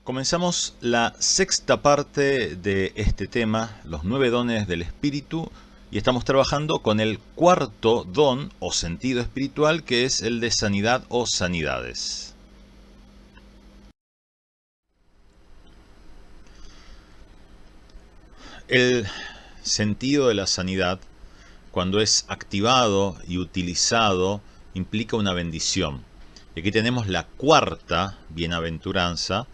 Comenzamos la sexta parte de este tema, los 9 dones del espíritu, y estamos trabajando con el cuarto don o sentido espiritual, que es el de sanidad o sanidades. El sentido de la sanidad, cuando es activado y utilizado, implica una bendición. Y aquí tenemos la cuarta bienaventuranza,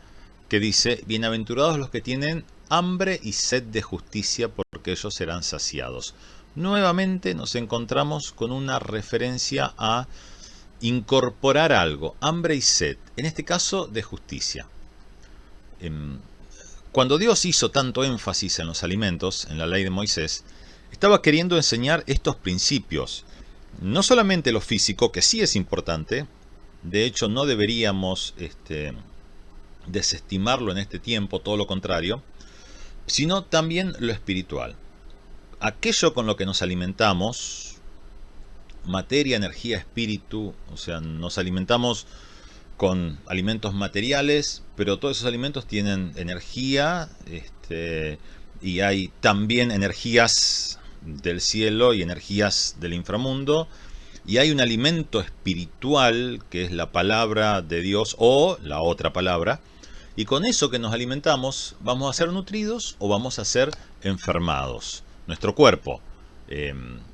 que dice: bienaventurados los que tienen hambre y sed de justicia, porque ellos serán saciados. Nuevamente nos encontramos con una referencia a incorporar algo, hambre y sed, en este caso de justicia. Cuando Dios hizo tanto énfasis en los alimentos, en la ley de Moisés, estaba queriendo enseñar estos principios. No solamente lo físico, que sí es importante, de hecho no deberíamos desestimarlo en este tiempo, todo lo contrario, sino también lo espiritual. Aquello con lo que nos alimentamos, materia, energía, espíritu, o sea, nos alimentamos con alimentos materiales, pero todos esos alimentos tienen energía, y hay también energías del cielo y energías del inframundo, y hay un alimento espiritual que es la palabra de Dios o la otra palabra, y con eso que nos alimentamos vamos a ser nutridos o vamos a ser enfermados. Nuestro cuerpo,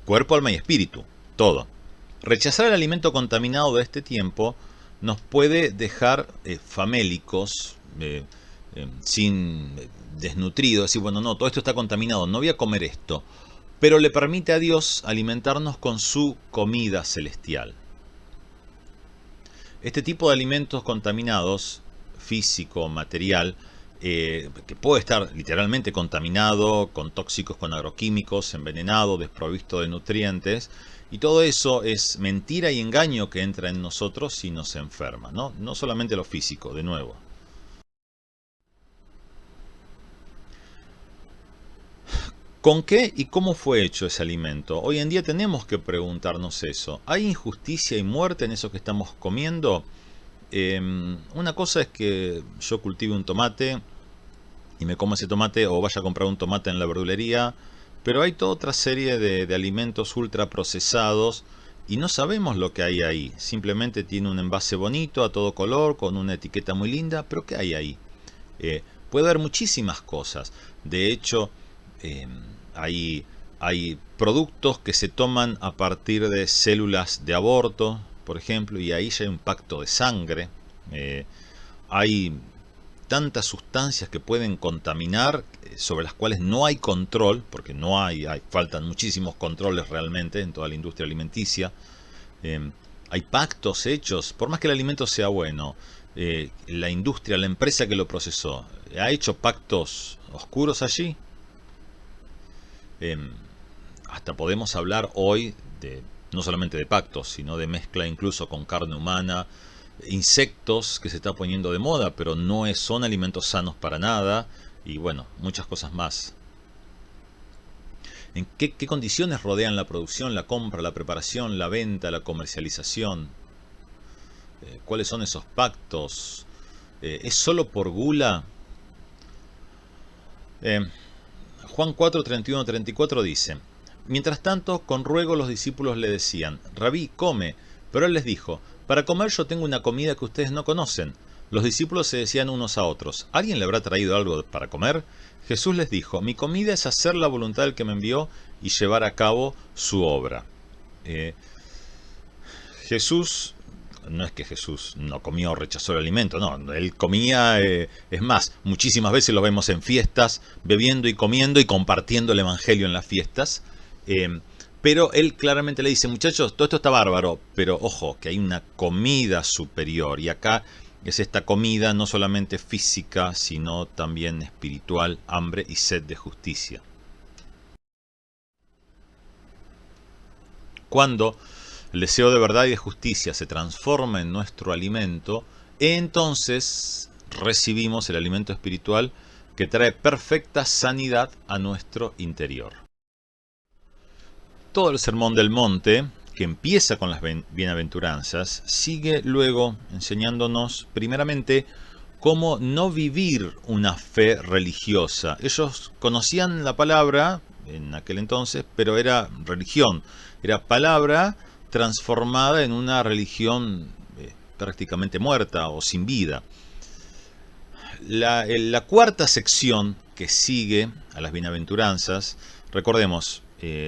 cuerpo, alma y espíritu, todo. Rechazar el alimento contaminado de este tiempo nos puede dejar famélicos, sin desnutridos, decir, bueno, no, todo esto está contaminado, no voy a comer esto, pero le permite a Dios alimentarnos con su comida celestial. Este tipo de alimentos contaminados, físico, material, que puede estar literalmente contaminado, con tóxicos, con agroquímicos, envenenado, desprovisto de nutrientes, y todo eso es mentira y engaño que entra en nosotros y nos enferma, ¿no? No solamente lo físico, de nuevo. ¿Con qué y cómo fue hecho ese alimento? Hoy en día tenemos que preguntarnos eso. ¿Hay injusticia y muerte en eso que estamos comiendo? Una cosa es que yo cultive un tomate y me como ese tomate, o vaya a comprar un tomate en la verdulería, pero hay toda otra serie de alimentos ultraprocesados y no sabemos lo que hay ahí. Simplemente tiene un envase bonito, a todo color, con una etiqueta muy linda, pero ¿qué hay ahí? Puede haber muchísimas cosas. De hecho, eh, hay, hay productos que se toman a partir de células de aborto, por ejemplo, y ahí ya hay un pacto de sangre. Hay tantas sustancias que pueden contaminar, sobre las cuales no hay control, porque no faltan muchísimos controles realmente en toda la industria alimenticia. Hay pactos hechos, por más que el alimento sea bueno, la industria, la empresa que lo procesó, ha hecho pactos oscuros allí. Hasta podemos hablar hoy de no solamente de pactos, sino de mezcla incluso con carne humana, insectos que se está poniendo de moda, pero no son alimentos sanos para nada, y bueno, muchas cosas más. ¿En qué condiciones rodean la producción, la compra, la preparación, la venta, la comercialización? ¿Cuáles son esos pactos? ¿Es solo por gula? Juan 4, 31, 34 dice: Mientras tanto, con ruego los discípulos le decían: Rabí, come. Pero él les dijo: Para comer yo tengo una comida que ustedes no conocen. Los discípulos se decían unos a otros: ¿Alguien le habrá traído algo para comer? Jesús les dijo: Mi comida es hacer la voluntad del que me envió y llevar a cabo su obra. Jesús, no es que Jesús no comió o rechazó el alimento, no, él comía, es más, muchísimas veces lo vemos en fiestas, bebiendo y comiendo y compartiendo el evangelio en las fiestas, pero él claramente le dice: muchachos, todo esto está bárbaro, pero ojo, que hay una comida superior, y acá es esta comida no solamente física, sino también espiritual, hambre y sed de justicia. Cuando el deseo de verdad y de justicia se transforma en nuestro alimento, entonces recibimos el alimento espiritual que trae perfecta sanidad a nuestro interior. Todo el Sermón del Monte, que empieza con las bienaventuranzas, sigue luego enseñándonos primeramente cómo no vivir una fe religiosa. Ellos conocían la palabra en aquel entonces, pero era religión, era palabra transformada en una religión prácticamente muerta o sin vida. La cuarta sección que sigue a las bienaventuranzas, recordemos,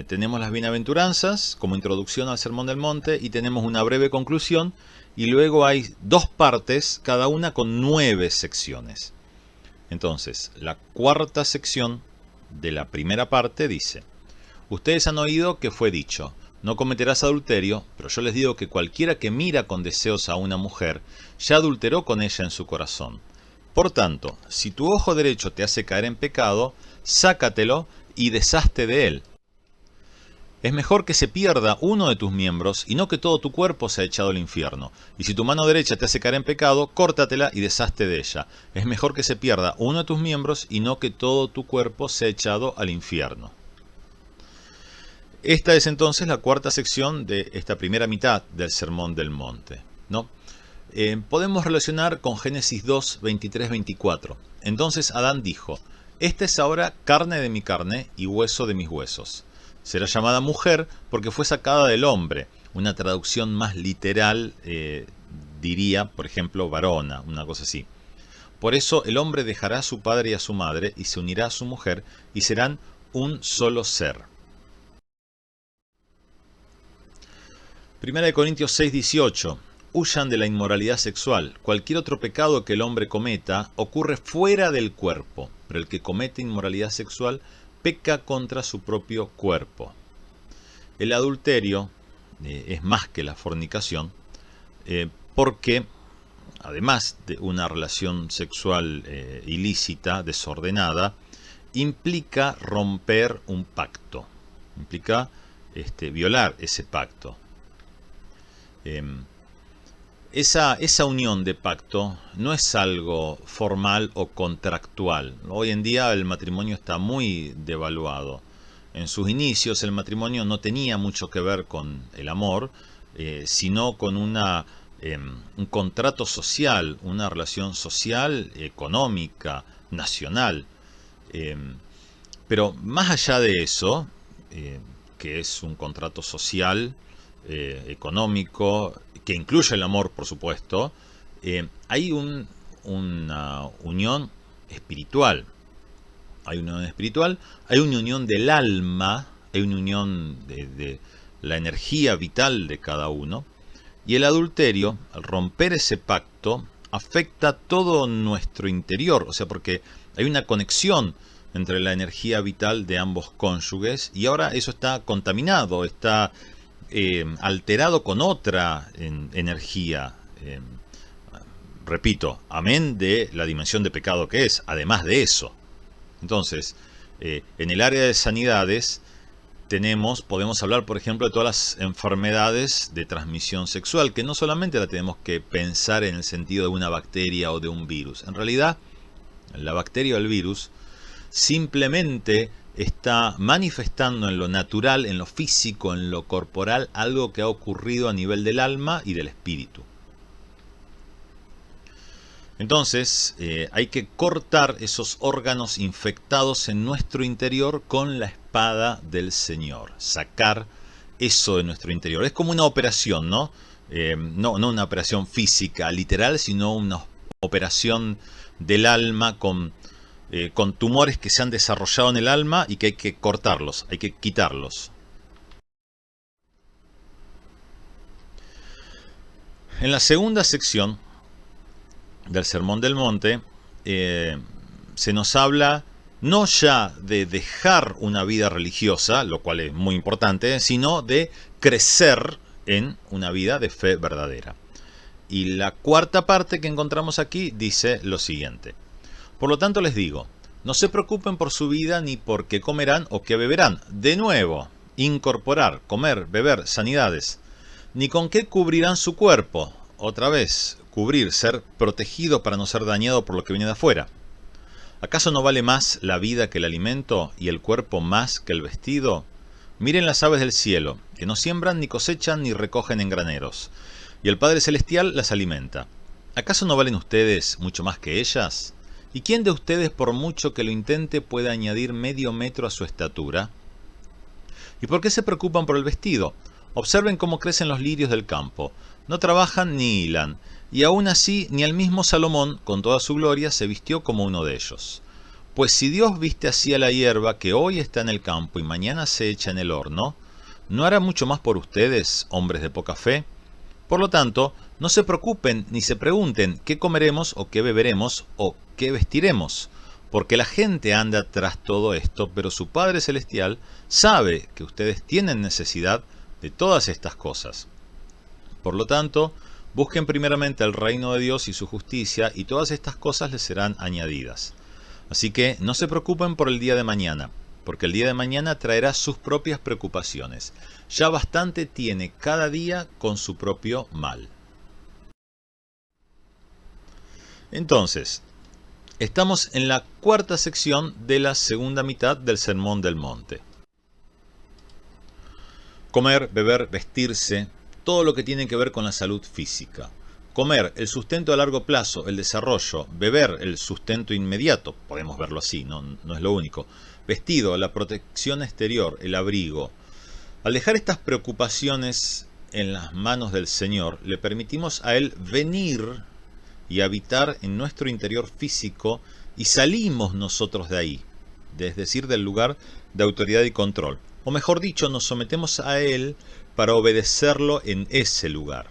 tenemos las bienaventuranzas como introducción al Sermón del Monte y tenemos una breve conclusión y luego hay dos partes, cada una con 9 secciones. Entonces, la cuarta sección de la primera parte dice: ustedes han oído que fue dicho, no cometerás adulterio, pero yo les digo que cualquiera que mira con deseos a una mujer, ya adulteró con ella en su corazón. Por tanto, si tu ojo derecho te hace caer en pecado, sácatelo y deshazte de él. Es mejor que se pierda uno de tus miembros y no que todo tu cuerpo sea echado al infierno. Y si tu mano derecha te hace caer en pecado, córtatela y deshazte de ella. Es mejor que se pierda uno de tus miembros y no que todo tu cuerpo sea echado al infierno. Esta es entonces la cuarta sección de esta primera mitad del Sermón del Monte, ¿no? Podemos relacionar con Génesis 2, 23, 24. Entonces Adán dijo: esta es ahora carne de mi carne y hueso de mis huesos. Será llamada mujer porque fue sacada del hombre. Una traducción más literal diría, por ejemplo, varona, una cosa así. Por eso el hombre dejará a su padre y a su madre y se unirá a su mujer y serán un solo ser. 1 Corintios 6, 18. Huyan de la inmoralidad sexual. Cualquier otro pecado que el hombre cometa ocurre fuera del cuerpo, pero el que comete inmoralidad sexual peca contra su propio cuerpo. El adulterio es más que la fornicación, porque además de una relación sexual ilícita, desordenada, implica romper un pacto, implica violar ese pacto. Esa unión de pacto no es algo formal o contractual. Hoy en día el matrimonio está muy devaluado. En sus inicios el matrimonio no tenía mucho que ver con el amor, sino con un contrato social, una relación social, económica, nacional. Pero más allá de eso, que es un contrato social, económico, que incluye el amor, por supuesto, hay una unión espiritual. Hay una unión espiritual, hay una unión del alma, hay una unión de la energía vital de cada uno. Y el adulterio, al romper ese pacto, afecta todo nuestro interior. O sea, porque hay una conexión entre la energía vital de ambos cónyuges y ahora eso está contaminado, está alterado con otra energía, repito, amén de la dimensión de pecado que es, además de eso. Entonces, en el área de sanidades podemos hablar, por ejemplo, de todas las enfermedades de transmisión sexual, que no solamente la tenemos que pensar en el sentido de una bacteria o de un virus. En realidad, la bacteria o el virus simplemente está manifestando en lo natural, en lo físico, en lo corporal, algo que ha ocurrido a nivel del alma y del espíritu. Entonces, hay que cortar esos órganos infectados en nuestro interior con la espada del Señor. Sacar eso de nuestro interior. Es como una operación, ¿no? No una operación física, literal, sino una operación del alma con tumores que se han desarrollado en el alma y que hay que cortarlos, hay que quitarlos. En la segunda sección del Sermón del Monte se nos habla no ya de dejar una vida religiosa, lo cual es muy importante, sino de crecer en una vida de fe verdadera. Y la cuarta parte que encontramos aquí dice lo siguiente: por lo tanto les digo, no se preocupen por su vida ni por qué comerán o qué beberán. De nuevo, incorporar, comer, beber, sanidades. Ni con qué cubrirán su cuerpo. Otra vez, cubrir, ser protegido para no ser dañado por lo que viene de afuera. ¿Acaso no vale más la vida que el alimento y el cuerpo más que el vestido? Miren las aves del cielo, que no siembran, ni cosechan, ni recogen en graneros, y el Padre Celestial las alimenta. ¿Acaso no valen ustedes mucho más que ellas? ¿Y quién de ustedes, por mucho que lo intente, puede añadir medio metro a su estatura? ¿Y por qué se preocupan por el vestido? Observen cómo crecen los lirios del campo. No trabajan ni hilan, y aún así ni el mismo Salomón, con toda su gloria, se vistió como uno de ellos. Pues si Dios viste así a la hierba que hoy está en el campo y mañana se echa en el horno, ¿no hará mucho más por ustedes, hombres de poca fe? Por lo tanto, no se preocupen ni se pregunten qué comeremos o qué beberemos o qué vestiremos, porque la gente anda tras todo esto, pero su Padre Celestial sabe que ustedes tienen necesidad de todas estas cosas. Por lo tanto, busquen primeramente el reino de Dios y su justicia, y todas estas cosas les serán añadidas. Así que no se preocupen por el día de mañana, porque el día de mañana traerá sus propias preocupaciones. Ya bastante tiene cada día con su propio mal. Entonces, estamos en la cuarta sección de la segunda mitad del Sermón del Monte. Comer, beber, vestirse, todo lo que tiene que ver con la salud física. Comer, el sustento a largo plazo, el desarrollo. Beber, el sustento inmediato, podemos verlo así, no es lo único. Vestido, la protección exterior, el abrigo. Al dejar estas preocupaciones en las manos del Señor, le permitimos a Él venir y habitar en nuestro interior físico, y salimos nosotros de ahí, es decir, del lugar de autoridad y control. O mejor dicho, nos sometemos a Él para obedecerlo en ese lugar.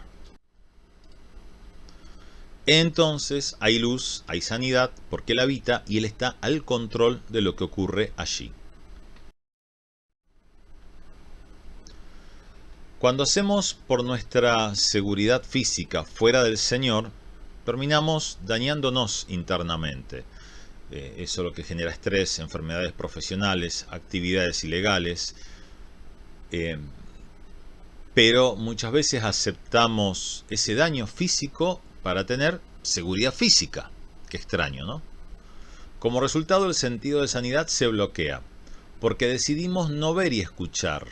Entonces hay luz, hay sanidad, porque Él habita y Él está al control de lo que ocurre allí. Cuando hacemos por nuestra seguridad física fuera del Señor, terminamos dañándonos internamente. Eso es lo que genera estrés, enfermedades profesionales, actividades ilegales. Pero muchas veces aceptamos ese daño físico para tener seguridad física. Qué extraño, ¿no? Como resultado, el sentido de sanidad se bloquea, porque decidimos no ver y escuchar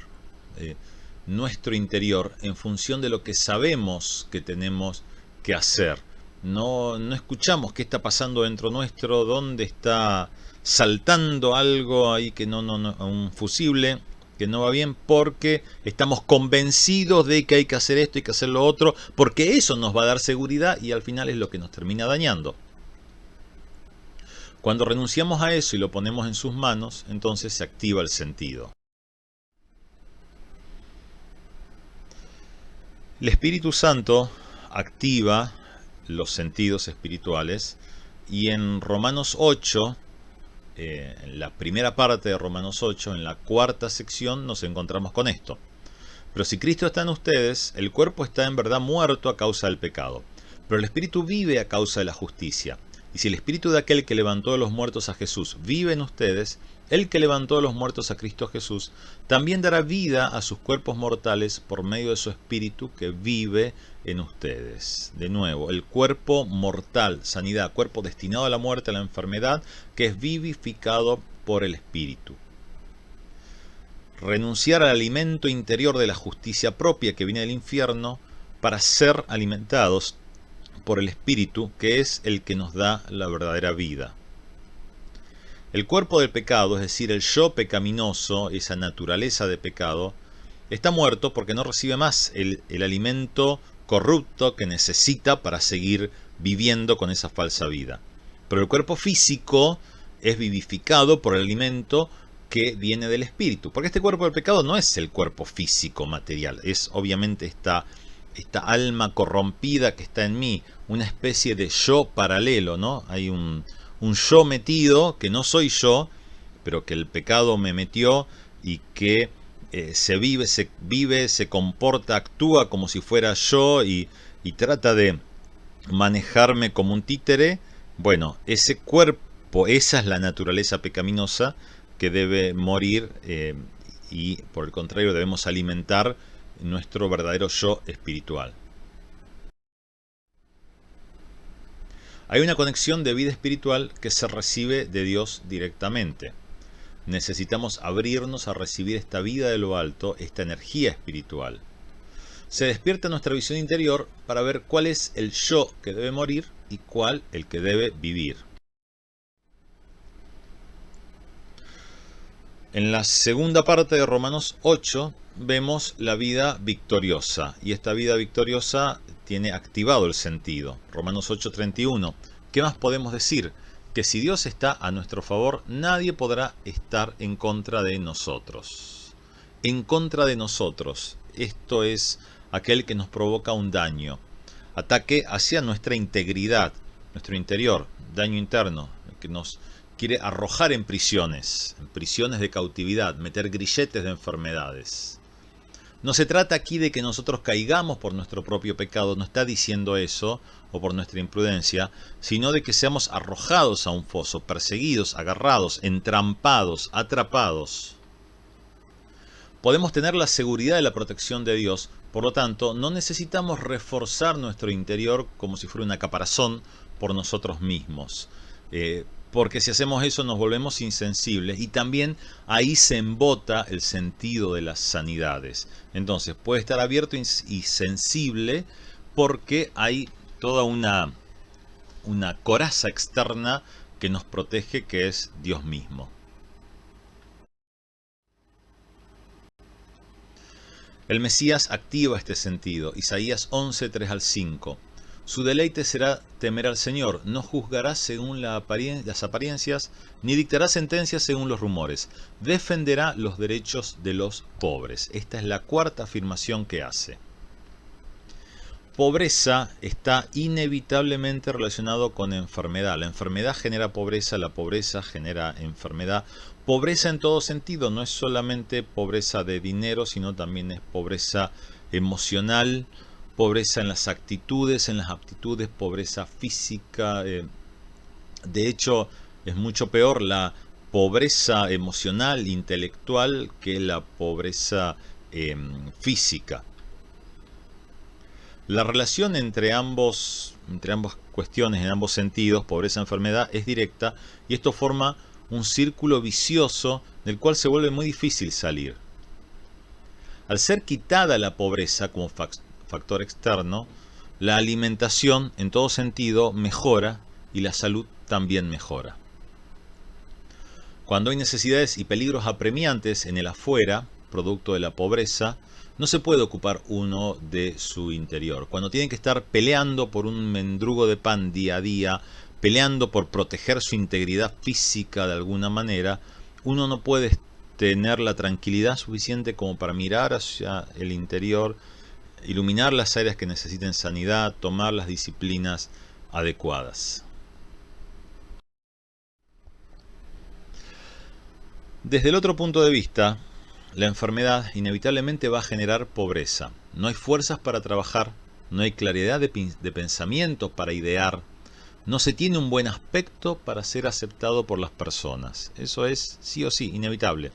nuestro interior en función de lo que sabemos que tenemos que hacer. No escuchamos qué está pasando dentro nuestro, dónde está saltando algo ahí que un fusible que no va bien, porque estamos convencidos de que hay que hacer esto y que hacer lo otro, porque eso nos va a dar seguridad y al final es lo que nos termina dañando. Cuando renunciamos a eso y lo ponemos en sus manos, entonces se activa el sentido. El Espíritu Santo activa los sentidos espirituales, y en Romanos 8, en la primera parte de Romanos 8, en la cuarta sección, nos encontramos con esto. Pero si Cristo está en ustedes, el cuerpo está en verdad muerto a causa del pecado, pero el Espíritu vive a causa de la justicia. Y si el Espíritu de aquel que levantó de los muertos a Jesús vive en ustedes, el que levantó de los muertos a Cristo Jesús también dará vida a sus cuerpos mortales por medio de su Espíritu que vive en ustedes. De nuevo, el cuerpo mortal, sanidad, cuerpo destinado a la muerte, a la enfermedad, que es vivificado por el Espíritu. Renunciar al alimento interior de la justicia propia que viene del infierno para ser alimentados por el Espíritu, que es el que nos da la verdadera vida. El cuerpo del pecado, es decir, el yo pecaminoso, esa naturaleza de pecado, está muerto porque no recibe más el alimento corrupto que necesita para seguir viviendo con esa falsa vida. Pero el cuerpo físico es vivificado por el alimento que viene del Espíritu. Porque este cuerpo del pecado no es el cuerpo físico material, es obviamente esta alma corrompida que está en mí, una especie de yo paralelo, ¿no? Hay un yo metido que no soy yo, pero que el pecado me metió y que se comporta, actúa como si fuera yo y trata de manejarme como un títere. Bueno, ese cuerpo, esa es la naturaleza pecaminosa que debe morir, y por el contrario debemos alimentar nuestro verdadero yo espiritual. Hay una conexión de vida espiritual que se recibe de Dios directamente. Necesitamos abrirnos a recibir esta vida de lo alto, esta energía espiritual. Se despierta nuestra visión interior para ver cuál es el yo que debe morir y cuál el que debe vivir. En la segunda parte de Romanos 8 vemos la vida victoriosa, y esta vida victoriosa tiene activado el sentido. Romanos 8:31. ¿Qué más podemos decir? Que si Dios está a nuestro favor, nadie podrá estar en contra de nosotros. En contra de nosotros. Esto es aquel que nos provoca un daño. Ataque hacia nuestra integridad, nuestro interior, daño interno, que nos quiere arrojar en prisiones de cautividad, meter grilletes de enfermedades. No se trata aquí de que nosotros caigamos por nuestro propio pecado, no está diciendo eso, o por nuestra imprudencia, sino de que seamos arrojados a un foso, perseguidos, agarrados, entrampados, atrapados. Podemos tener la seguridad de la protección de Dios, por lo tanto, no necesitamos reforzar nuestro interior como si fuera una caparazón por nosotros mismos. Porque si hacemos eso nos volvemos insensibles y también ahí se embota el sentido de las sanidades. Entonces puede estar abierto y sensible porque hay toda una coraza externa que nos protege, que es Dios mismo. El Mesías activa este sentido. Isaías 11, 3 al 5. Su deleite será temer al Señor, no juzgará según las apariencias, ni dictará sentencias según los rumores. Defenderá los derechos de los pobres. Esta es la cuarta afirmación que hace. Pobreza está inevitablemente relacionado con enfermedad. La enfermedad genera pobreza, la pobreza genera enfermedad. Pobreza en todo sentido, no es solamente pobreza de dinero, sino también es pobreza emocional, pobreza en las actitudes, en las aptitudes, pobreza física. De hecho, es mucho peor la pobreza emocional, intelectual, que la pobreza física. La relación entre ambas cuestiones, en ambos sentidos, pobreza-enfermedad, es directa, y esto forma un círculo vicioso del cual se vuelve muy difícil salir. Al ser quitada la pobreza como factor externo, la alimentación en todo sentido mejora y la salud también mejora. Cuando hay necesidades y peligros apremiantes en el afuera, producto de la pobreza, no se puede ocupar uno de su interior. Cuando tienen que estar peleando por un mendrugo de pan día a día, peleando por proteger su integridad física de alguna manera, uno no puede tener la tranquilidad suficiente como para mirar hacia el interior, iluminar las áreas que necesiten sanidad, tomar las disciplinas adecuadas. Desde el otro punto de vista, la enfermedad inevitablemente va a generar pobreza. No hay fuerzas para trabajar, no hay claridad de pensamiento para idear, no se tiene un buen aspecto para ser aceptado por las personas. Eso es sí o sí inevitable.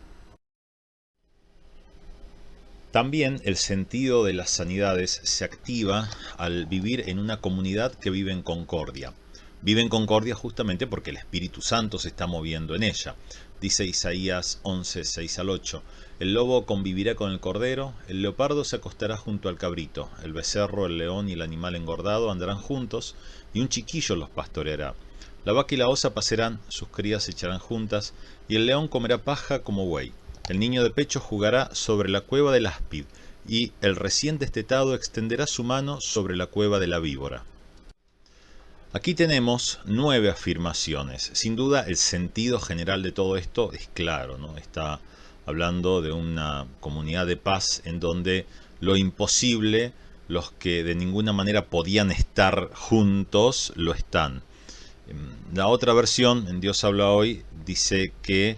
También el sentido de las sanidades se activa al vivir en una comunidad que vive en concordia. Vive en concordia justamente porque el Espíritu Santo se está moviendo en ella. Dice Isaías 11, 6 al 8. El lobo convivirá con el cordero, el leopardo se acostará junto al cabrito, el becerro, el león y el animal engordado andarán juntos, y un chiquillo los pastoreará. La vaca y la osa pasarán, sus crías se echarán juntas, y el león comerá paja como buey. El niño de pecho jugará sobre la cueva del áspid, y el recién destetado extenderá su mano sobre la cueva de la víbora. Aquí tenemos 9 afirmaciones. Sin duda el sentido general de todo esto es claro, ¿no? Está hablando de una comunidad de paz en donde lo imposible, los que de ninguna manera podían estar juntos, lo están. La otra versión, en Dios habla hoy, dice que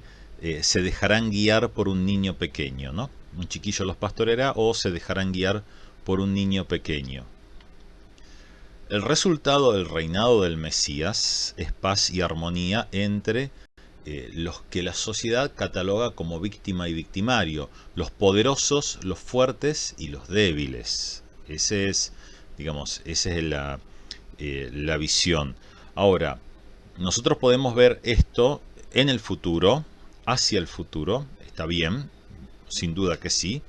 se dejarán guiar por un niño pequeño, ¿no? Un chiquillo los pastoreará o se dejarán guiar por un niño pequeño. El resultado del reinado del Mesías es paz y armonía entre los que la sociedad cataloga como víctima y victimario, los poderosos, los fuertes y los débiles. Esa es la visión. Ahora, nosotros podemos ver esto en el futuro, hacia el futuro, está bien, sin duda que sí,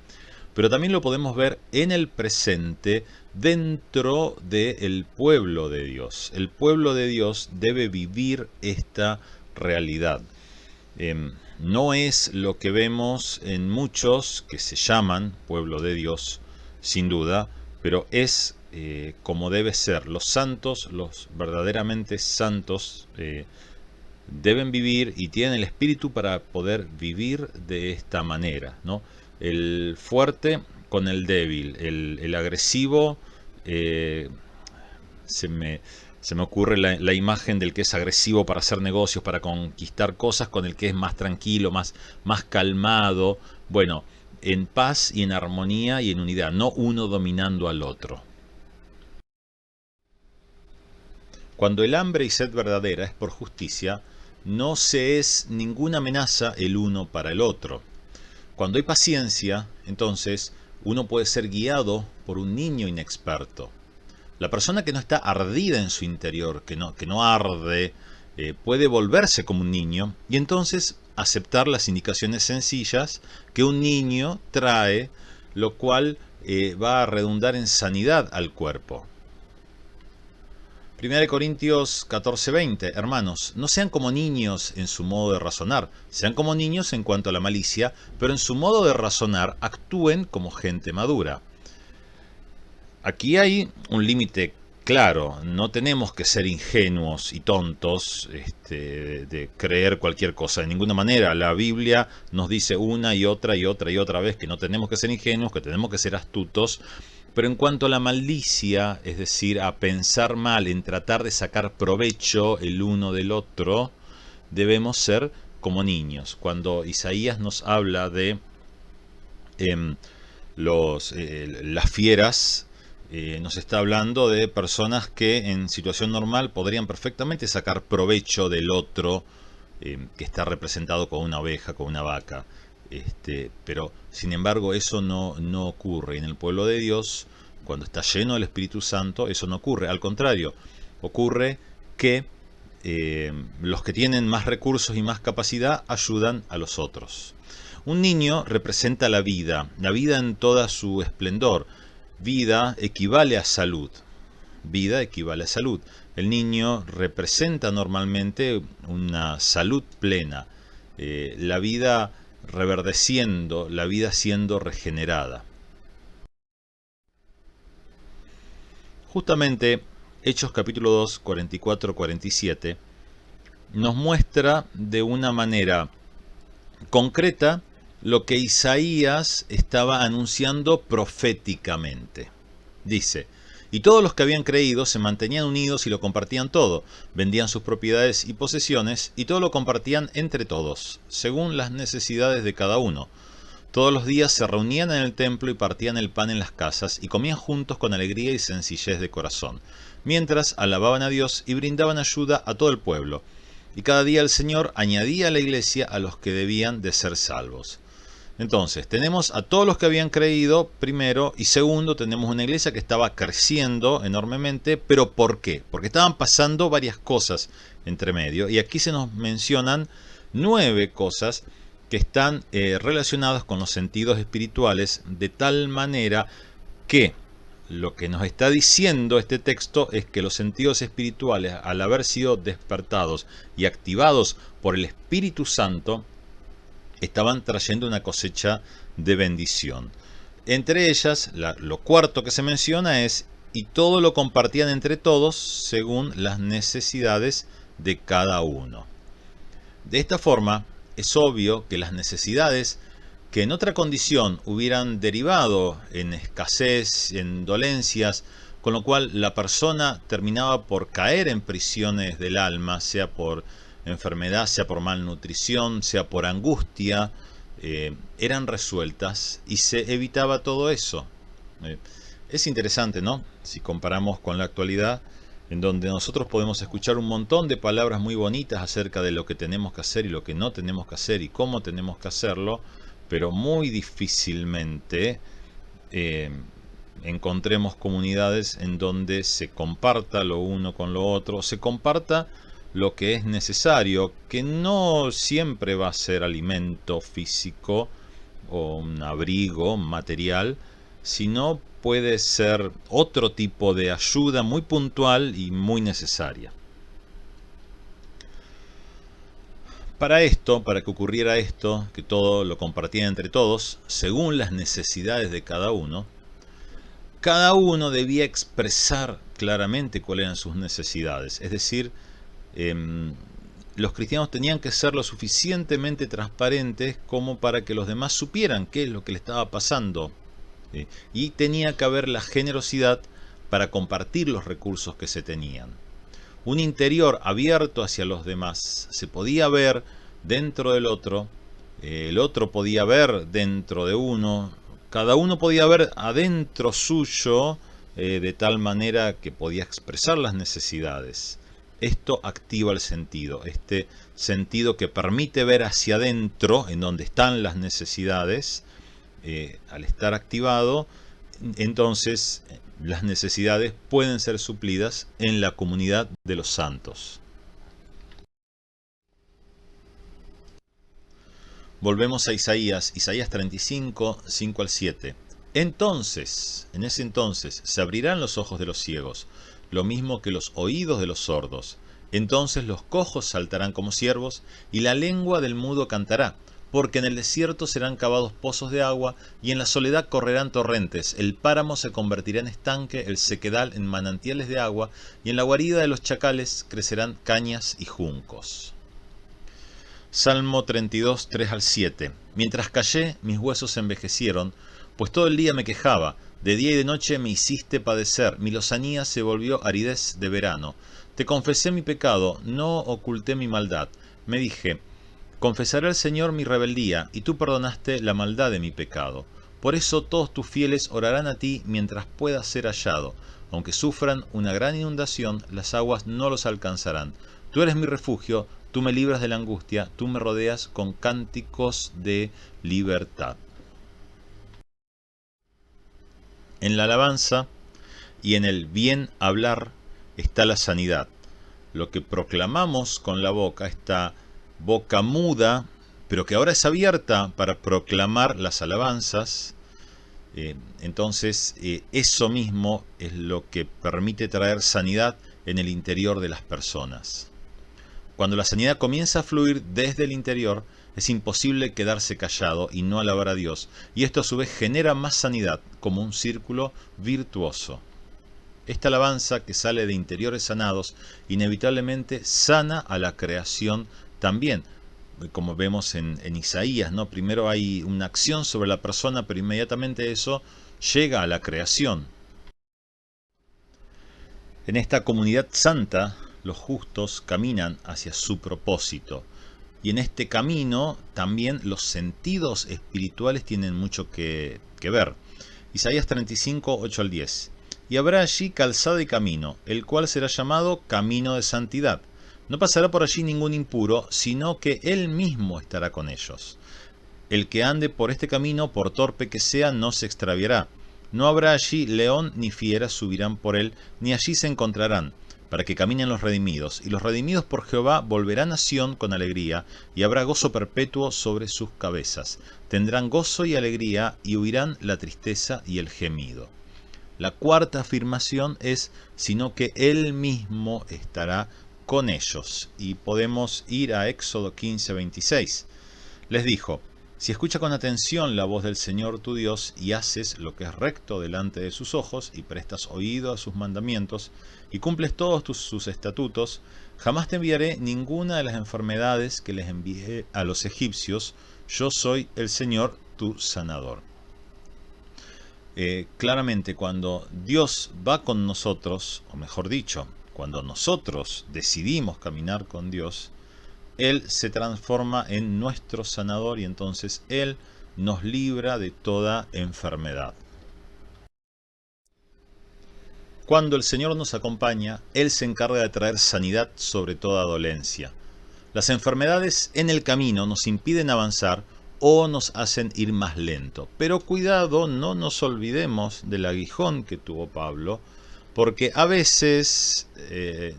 pero también lo podemos ver en el presente dentro del pueblo de Dios. El pueblo de Dios debe vivir esta realidad. No es lo que vemos en muchos que se llaman pueblo de Dios, sin duda, pero es como debe ser. Los santos, los verdaderamente santos, deben vivir y tienen el espíritu para poder vivir de esta manera, ¿no? El fuerte con el débil, el agresivo, se me, se me ocurre la imagen del que es agresivo para hacer negocios, para conquistar cosas, con el que es más tranquilo, más calmado, bueno, en paz y en armonía y en unidad, no uno dominando al otro. Cuando el hambre y sed verdadera es por justicia, no se es ninguna amenaza el uno para el otro. Cuando hay paciencia, entonces uno puede ser guiado por un niño inexperto. La persona que no está ardida en su interior, que no arde, puede volverse como un niño y entonces aceptar las indicaciones sencillas que un niño trae, lo cual va a redundar en sanidad al cuerpo. 1 Corintios 14:20, hermanos, no sean como niños en su modo de razonar, sean como niños en cuanto a la malicia, pero en su modo de razonar actúen como gente madura. Aquí hay un límite claro, no tenemos que ser ingenuos y tontos de creer cualquier cosa, de ninguna manera. La Biblia nos dice una y otra y otra y otra vez que no tenemos que ser ingenuos, que tenemos que ser astutos, pero en cuanto a la malicia, es decir, a pensar mal, en tratar de sacar provecho el uno del otro, debemos ser como niños. Cuando Isaías nos habla de las fieras, nos está hablando de personas que en situación normal podrían perfectamente sacar provecho del otro, que está representado con una oveja, con una vaca. Pero sin embargo eso no ocurre. En el pueblo de Dios, cuando está lleno del Espíritu Santo, eso no ocurre. Al contrario, ocurre que los que tienen más recursos y más capacidad ayudan a los otros. Un niño representa la vida en toda su esplendor. Vida equivale a salud. Vida equivale a salud. El niño representa normalmente una salud plena. La vida reverdeciendo, la vida siendo regenerada. Justamente Hechos capítulo 2, 44-47 nos muestra de una manera concreta lo que Isaías estaba anunciando proféticamente. Dice: y todos los que habían creído se mantenían unidos y lo compartían todo, vendían sus propiedades y posesiones, y todo lo compartían entre todos, según las necesidades de cada uno. Todos los días se reunían en el templo y partían el pan en las casas, y comían juntos con alegría y sencillez de corazón, mientras alababan a Dios y brindaban ayuda a todo el pueblo. Y cada día el Señor añadía a la iglesia a los que debían de ser salvos. Entonces, tenemos a todos los que habían creído, primero, y segundo, tenemos una iglesia que estaba creciendo enormemente, pero ¿por qué? Porque estaban pasando varias cosas entre medio, y aquí se nos mencionan 9 cosas que están relacionadas con los sentidos espirituales, de tal manera que lo que nos está diciendo este texto es que los sentidos espirituales, al haber sido despertados y activados por el Espíritu Santo, estaban trayendo una cosecha de bendición. Entre ellas, lo cuarto que se menciona es: y todo lo compartían entre todos según las necesidades de cada uno. De esta forma, es obvio que las necesidades que en otra condición hubieran derivado en escasez, en dolencias, con lo cual la persona terminaba por caer en prisiones del alma, sea por enfermedad, sea por malnutrición, sea por angustia, eran resueltas y se evitaba todo eso. Es interesante, ¿no? Si comparamos con la actualidad, en donde nosotros podemos escuchar un montón de palabras muy bonitas acerca de lo que tenemos que hacer y lo que no tenemos que hacer y cómo tenemos que hacerlo, pero muy difícilmente encontremos comunidades en donde se comparta lo uno con lo otro, se comparta lo que es necesario, que no siempre va a ser alimento físico o un abrigo material, sino puede ser otro tipo de ayuda muy puntual y muy necesaria. Para esto, para que ocurriera esto, que todo lo compartieran entre todos, según las necesidades de cada uno debía expresar claramente cuáles eran sus necesidades. Es decir, los cristianos tenían que ser lo suficientemente transparentes como para que los demás supieran qué es lo que le estaba pasando. Y tenía que haber la generosidad para compartir los recursos que se tenían. Un interior abierto hacia los demás. Se podía ver dentro del otro, el otro podía ver dentro de uno, cada uno podía ver adentro suyo, de tal manera que podía expresar las necesidades. Esto activa el sentido, este sentido que permite ver hacia adentro, en donde están las necesidades. Al estar activado, entonces las necesidades pueden ser suplidas en la comunidad de los santos. Volvemos a Isaías 35, 5 al 7. Entonces, en ese entonces, se abrirán los ojos de los ciegos, lo mismo que los oídos de los sordos. Entonces los cojos saltarán como ciervos, y la lengua del mudo cantará. Porque en el desierto serán cavados pozos de agua, y en la soledad correrán torrentes. El páramo se convertirá en estanque, el sequedal en manantiales de agua, y en la guarida de los chacales crecerán cañas y juncos. Salmo 32, 3 al 7. Mientras callé, mis huesos se envejecieron, pues todo el día me quejaba. De día y de noche me hiciste padecer, mi lozanía se volvió aridez de verano. Te confesé mi pecado, no oculté mi maldad. Me dije, confesaré al Señor mi rebeldía, y tú perdonaste la maldad de mi pecado. Por eso todos tus fieles orarán a ti mientras pueda ser hallado. Aunque sufran una gran inundación, las aguas no los alcanzarán. Tú eres mi refugio, tú me libras de la angustia, tú me rodeas con cánticos de libertad. En la alabanza y en el bien hablar está la sanidad. Lo que proclamamos con la boca, esta boca muda, pero que ahora es abierta para proclamar las alabanzas, entonces eso mismo es lo que permite traer sanidad en el interior de las personas. Cuando la sanidad comienza a fluir desde el interior, es imposible quedarse callado y no alabar a Dios, y esto a su vez genera más sanidad como un círculo virtuoso. Esta alabanza que sale de interiores sanados inevitablemente sana a la creación también, como vemos en Isaías, ¿no? Primero hay una acción sobre la persona, pero inmediatamente eso llega a la creación. En esta comunidad santa, los justos caminan hacia su propósito. Y en este camino también los sentidos espirituales tienen mucho que ver. Isaías 35, 8 al 10. Y habrá allí calzada y camino, el cual será llamado camino de santidad. No pasará por allí ningún impuro, sino que él mismo estará con ellos. El que ande por este camino, por torpe que sea, no se extraviará. No habrá allí león ni fiera subirán por él, ni allí se encontrarán, para que caminen los redimidos. Y los redimidos por Jehová volverán a Sión con alegría, y habrá gozo perpetuo sobre sus cabezas. Tendrán gozo y alegría, y huirán la tristeza y el gemido. La cuarta afirmación es, sino que él mismo estará con ellos. Y podemos ir a Éxodo 15, 26. Les dijo, si escucha con atención la voz del Señor tu Dios y haces lo que es recto delante de sus ojos y prestas oído a sus mandamientos y cumples todos sus estatutos, jamás te enviaré ninguna de las enfermedades que les envié a los egipcios. Yo soy el Señor tu sanador. Claramente cuando Dios va con nosotros, o mejor dicho, cuando nosotros decidimos caminar con Dios, Él se transforma en nuestro sanador y entonces Él nos libra de toda enfermedad. Cuando el Señor nos acompaña, Él se encarga de traer sanidad sobre toda dolencia. Las enfermedades en el camino nos impiden avanzar o nos hacen ir más lento. Pero cuidado, no nos olvidemos del aguijón que tuvo Pablo, porque a veces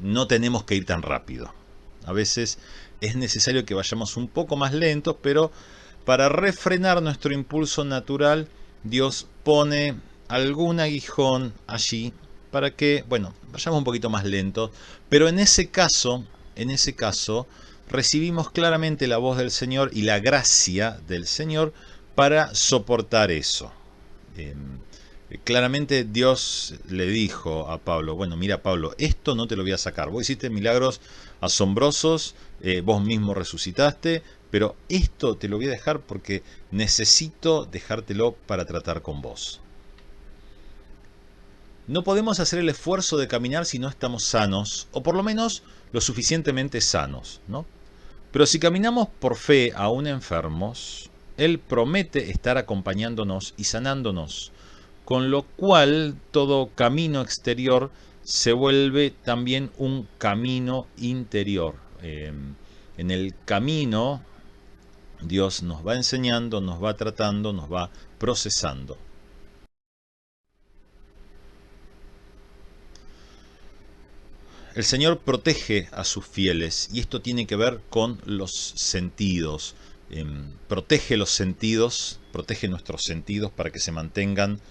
no tenemos que ir tan rápido. A veces es necesario que vayamos un poco más lentos, pero para refrenar nuestro impulso natural, Dios pone algún aguijón allí para que, bueno, vayamos un poquito más lentos, pero en ese caso, recibimos claramente la voz del Señor y la gracia del Señor para soportar eso. Claramente Dios le dijo a Pablo, bueno, mira Pablo, esto no te lo voy a sacar. Vos hiciste milagros asombrosos, vos mismo resucitaste, pero esto te lo voy a dejar porque necesito dejártelo para tratar con vos. No podemos hacer el esfuerzo de caminar si no estamos sanos, o por lo menos lo suficientemente sanos, ¿no? Pero si caminamos por fe aún enfermos, Él promete estar acompañándonos y sanándonos, con lo cual todo camino exterior se vuelve también un camino interior. En el camino Dios nos va enseñando, nos va tratando, nos va procesando. El Señor protege a sus fieles y esto tiene que ver con los sentidos. Protege los sentidos, protege nuestros sentidos para que se mantengan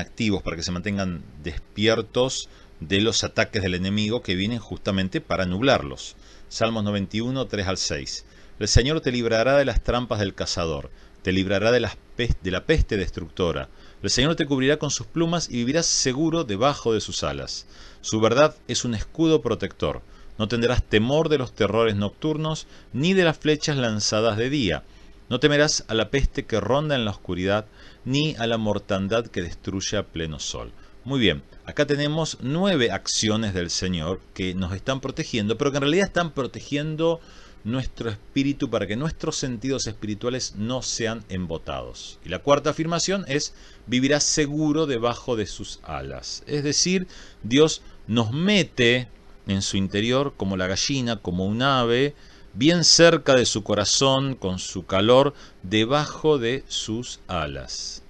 activos, para que se mantengan despiertos de los ataques del enemigo que vienen justamente para nublarlos. Salmos 91, 3 al 6. El Señor te librará de las trampas del cazador, te librará de la peste destructora. El Señor te cubrirá con sus plumas y vivirás seguro debajo de sus alas. Su verdad es un escudo protector. No tendrás temor de los terrores nocturnos, ni de las flechas lanzadas de día. No temerás a la peste que ronda en la oscuridad, ni a la mortandad que destruye a pleno sol. Muy bien, acá tenemos 9 acciones del Señor que nos están protegiendo, pero que en realidad están protegiendo nuestro espíritu para que nuestros sentidos espirituales no sean embotados. Y la cuarta afirmación es: vivirás seguro debajo de sus alas. Es decir, Dios nos mete en su interior como la gallina, como un ave, bien cerca de su corazón, con su calor, debajo de sus alas.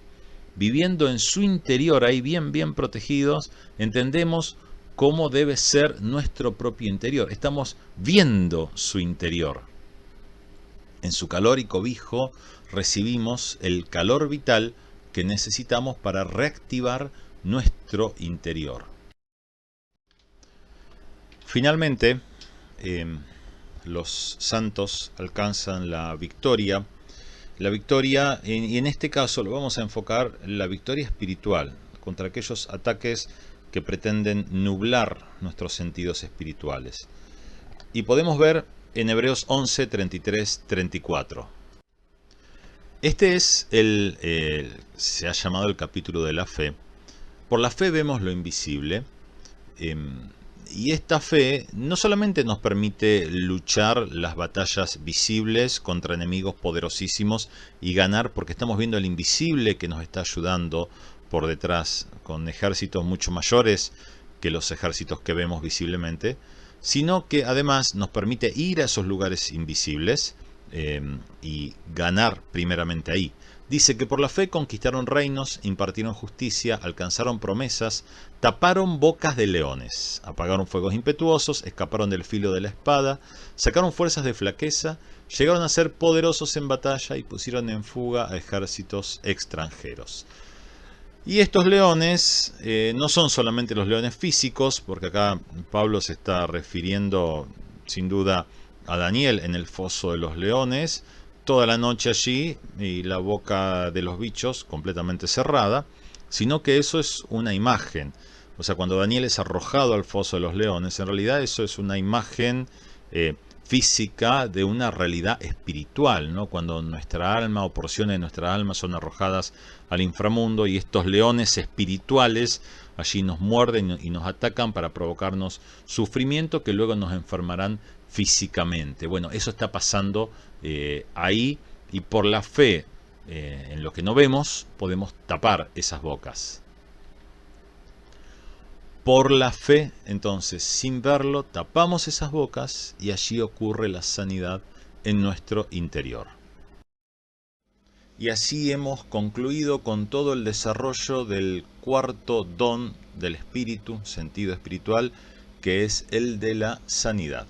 Viviendo en su interior, ahí bien protegidos, entendemos cómo debe ser nuestro propio interior. Estamos viendo su interior. En su calor y cobijo recibimos el calor vital que necesitamos para reactivar nuestro interior. Finalmente, los santos alcanzan la victoria. La victoria, y en este caso lo vamos a enfocar, la victoria espiritual contra aquellos ataques que pretenden nublar nuestros sentidos espirituales. Y podemos ver en Hebreos 11, 33, 34. Este es se ha llamado el capítulo de la fe. Por la fe vemos lo invisible. Y esta fe no solamente nos permite luchar las batallas visibles contra enemigos poderosísimos y ganar porque estamos viendo el invisible que nos está ayudando por detrás, con ejércitos mucho mayores que los ejércitos que vemos visiblemente, sino que además nos permite ir a esos lugares invisibles y ganar primeramente ahí. Dice que por la fe conquistaron reinos, impartieron justicia, alcanzaron promesas, taparon bocas de leones, apagaron fuegos impetuosos, escaparon del filo de la espada, sacaron fuerzas de flaqueza, llegaron a ser poderosos en batalla y pusieron en fuga a ejércitos extranjeros. Y estos leones no son solamente los leones físicos, porque acá Pablo se está refiriendo sin duda a Daniel en el foso de los leones, toda la noche allí y la boca de los bichos completamente cerrada, sino que eso es una imagen. O sea, cuando Daniel es arrojado al foso de los leones, en realidad eso es una imagen física de una realidad espiritual, ¿no? Cuando nuestra alma o porciones de nuestra alma son arrojadas al inframundo y estos leones espirituales allí nos muerden y nos atacan para provocarnos sufrimiento que luego nos enfermarán físicamente. Bueno, eso está pasando ahí, y por la fe en lo que no vemos podemos tapar esas bocas. Por la fe, entonces, sin verlo, tapamos esas bocas y allí ocurre la sanidad en nuestro interior. Y así hemos concluido con todo el desarrollo del cuarto don del espíritu, sentido espiritual, que es el de la sanidad.